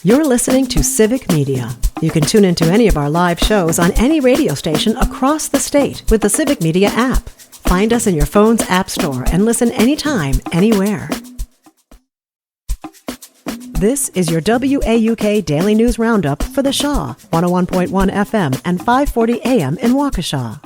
You're listening to Civic Media. You can tune into any of our live shows on any radio station across the state with the Civic Media app. Find us in your phone's app store and listen anytime, anywhere. This is your WAUK Daily News Roundup for the Shaw, 101.1 FM and 540 AM in Waukesha.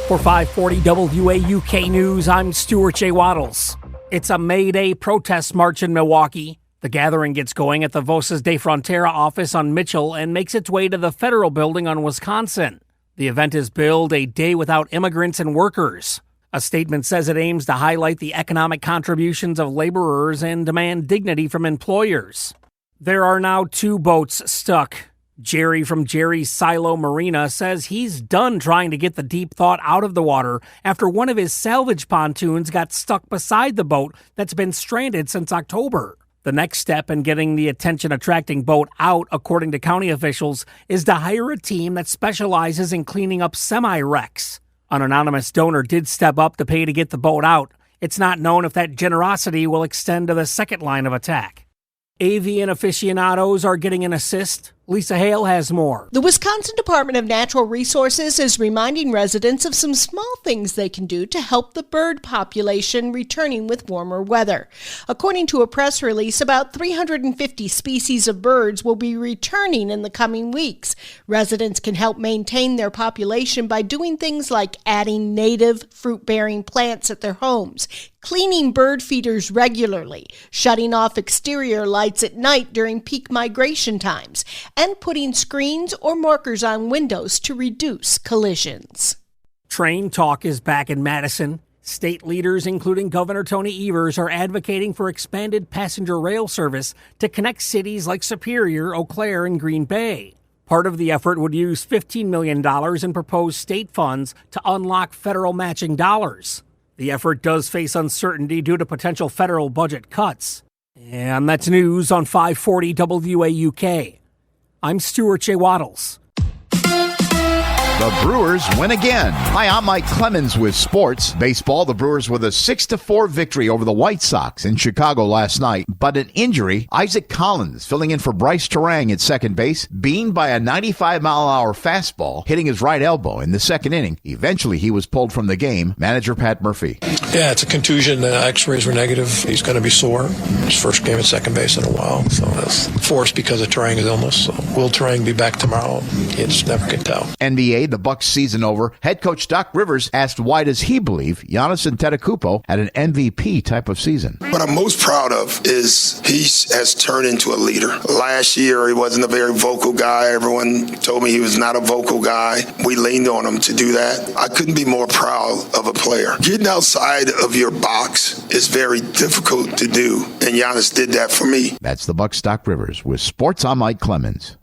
For 540 WAUK News, I'm Stuart J. Waddles. It's a May Day protest march in Milwaukee. The gathering gets going at the Voces de Frontera office on Mitchell and makes its way to the Federal Building on Wisconsin. The event is billed a day without immigrants and workers. A statement says it aims to highlight the economic contributions of laborers and demand dignity from employers. There are now 2 boats stuck. Jerry from Jerry's Silo Marina says he's done trying to get the deep thought out of the water after one of his salvage pontoons got stuck beside the boat that's been stranded since October. The next step in getting the attention-attracting boat out, according to county officials, is to hire a team that specializes in cleaning up semi-wrecks. An anonymous donor did step up to pay to get the boat out. It's not known if that generosity will extend to the second line of attack. Avian aficionados are getting an assist. Lisa Hale has more. The Wisconsin Department of Natural Resources is reminding residents of some small things they can do to help the bird population returning with warmer weather. According to a press release, about 350 species of birds will be returning in the coming weeks. Residents can help maintain their population by doing things like adding native fruit-bearing plants at their homes, cleaning bird feeders regularly, shutting off exterior lights at night during peak migration times, and putting screens or markers on windows to reduce collisions. Train talk is back in Madison. State leaders, including Governor Tony Evers, are advocating for expanded passenger rail service to connect cities like Superior, Eau Claire, and Green Bay. Part of the effort would use $15 million in proposed state funds to unlock federal matching dollars. The effort does face uncertainty due to potential federal budget cuts. And that's news on 540 WAUK. I'm Stuart J. Waddles. The Brewers win again. Hi, I'm Mike Clemens with sports. Baseball, the Brewers with a 6-4 victory over the White Sox in Chicago last night. But an injury, Isaac Collins filling in for Bryce Terang at second base, beamed by a 95-mile-an-hour fastball, hitting his right elbow in the second inning. Eventually, he was pulled from the game. Manager Pat Murphy. Yeah, it's a contusion. The x-rays were negative. He's going to be sore. His first game at second base in a while. So that's forced because of Terang's illness. So will Terang be back tomorrow? You just never can tell. NBA, the Bucks season over. Head coach Doc Rivers asked why does he believe Giannis Antetokounmpo had an MVP type of season. What I'm most proud of is he has turned into a leader. Last year, he wasn't a very vocal guy. Everyone told me he was not a vocal guy. We leaned on him to do that. I couldn't be more proud of a player. Getting outside of your box is very difficult to do, and Giannis did that for me. That's the Bucks' Doc Rivers with Sports. I'm Mike Clemens.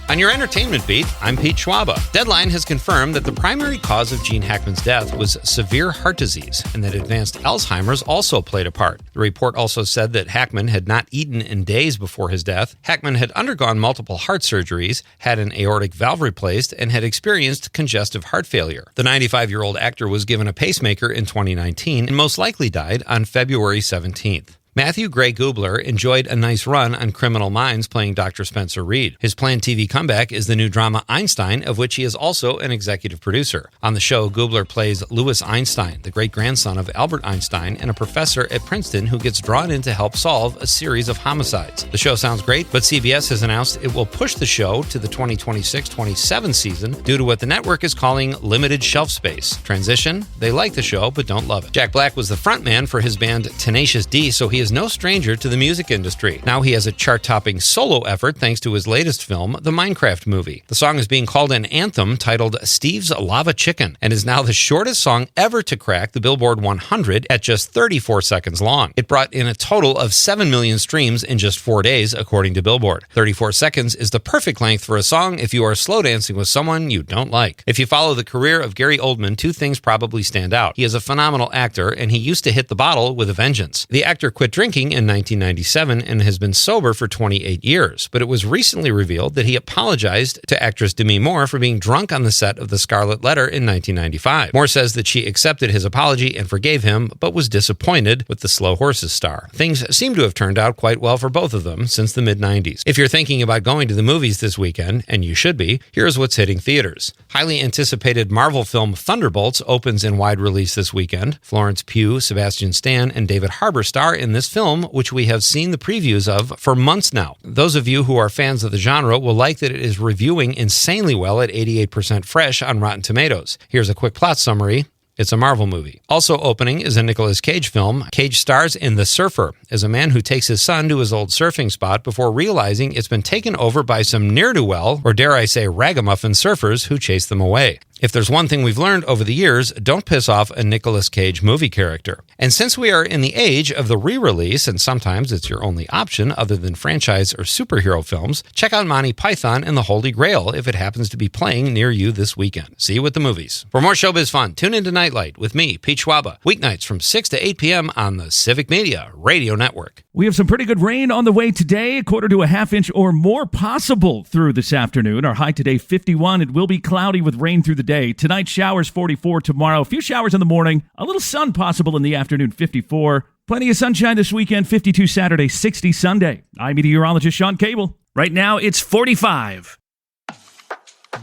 On your entertainment beat, I'm Pete Schwaba. Deadline has confirmed that the primary cause of Gene Hackman's death was severe heart disease and that advanced Alzheimer's also played a part. The report also said that Hackman had not eaten in days before his death. Hackman had undergone multiple heart surgeries, had an aortic valve replaced, and had experienced congestive heart failure. The 95-year-old actor was given a pacemaker in 2019 and most likely died on February 17th. Matthew Gray Gubler enjoyed a nice run on Criminal Minds playing Dr. Spencer Reed. His planned TV comeback is the new drama Einstein, of which he is also an executive producer. On the show, Gubler plays Louis Einstein, the great-grandson of Albert Einstein and a professor at Princeton who gets drawn in to help solve a series of homicides. The show sounds great, but CBS has announced it will push the show to the 2026-27 season due to what the network is calling limited shelf space. Transition, they like the show but don't love it. Jack Black was the frontman for his band Tenacious D, so he is no stranger to the music industry. Now he has a chart-topping solo effort thanks to his latest film, the Minecraft movie. The song is being called an anthem titled Steve's Lava Chicken and is now the shortest song ever to crack the Billboard 100 at just 34 seconds long. It brought in a total of 7 million streams in just 4 days, according to Billboard. 34 seconds is the perfect length for a song if you are slow dancing with someone you don't like. If you follow the career of Gary Oldman, 2 things probably stand out. He is a phenomenal actor, and he used to hit the bottle with a vengeance. The actor quit drinking in 1997 and has been sober for 28 years, but it was recently revealed that he apologized to actress Demi Moore for being drunk on the set of The Scarlet Letter in 1995. Moore says that she accepted his apology and forgave him, but was disappointed with the Slow Horses star. Things seem to have turned out quite well for both of them since the mid-90s. If you're thinking about going to the movies this weekend, and you should be, here's what's hitting theaters. Highly anticipated Marvel film Thunderbolts opens in wide release this weekend. Florence Pugh, Sebastian Stan, and David Harbour star in this film, which we have seen the previews of for months now. Those of you who are fans of the genre will like that it is reviewing insanely well at 88% fresh on Rotten Tomatoes. Here's a quick plot summary. It's a Marvel movie. Also opening is a Nicolas Cage film. Cage stars in The Surfer as a man who takes his son to his old surfing spot before realizing it's been taken over by some ne'er-do-well, or dare I say ragamuffin surfers who chase them away. If there's one thing we've learned over the years, don't piss off a Nicolas Cage movie character. And since we are in the age of the re-release, and sometimes it's your only option other than franchise or superhero films, check out Monty Python and the Holy Grail if it happens to be playing near you this weekend. See you at the movies. For more showbiz fun, tune into Nightlight with me, Pete Schwaba, weeknights from 6 to 8 p.m. on the Civic Media Radio Network. We have some pretty good rain on the way today, a quarter to a half inch or more possible through this afternoon. Our high today, 51. It will be cloudy with rain through the day. Tonight, showers, 44. Tomorrow, a few showers in the morning. A little sun possible in the afternoon, 54. Plenty of sunshine this weekend, 52 Saturday, 60 Sunday. I'm meteorologist Sean Cable. Right now, it's 45.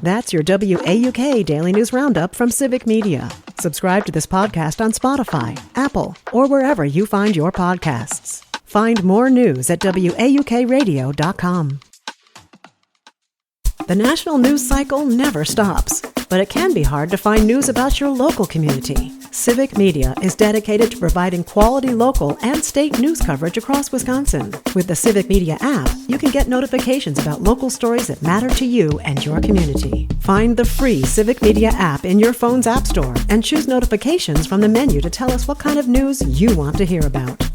That's your WAUK Daily News Roundup from Civic Media. Subscribe to this podcast on Spotify, Apple, or wherever you find your podcasts. Find more news at WAUKradio.com. The national news cycle never stops, but it can be hard to find news about your local community. Civic Media is dedicated to providing quality local and state news coverage across Wisconsin. With the Civic Media app, you can get notifications about local stories that matter to you and your community. Find the free Civic Media app in your phone's app store and choose notifications from the menu to tell us what kind of news you want to hear about.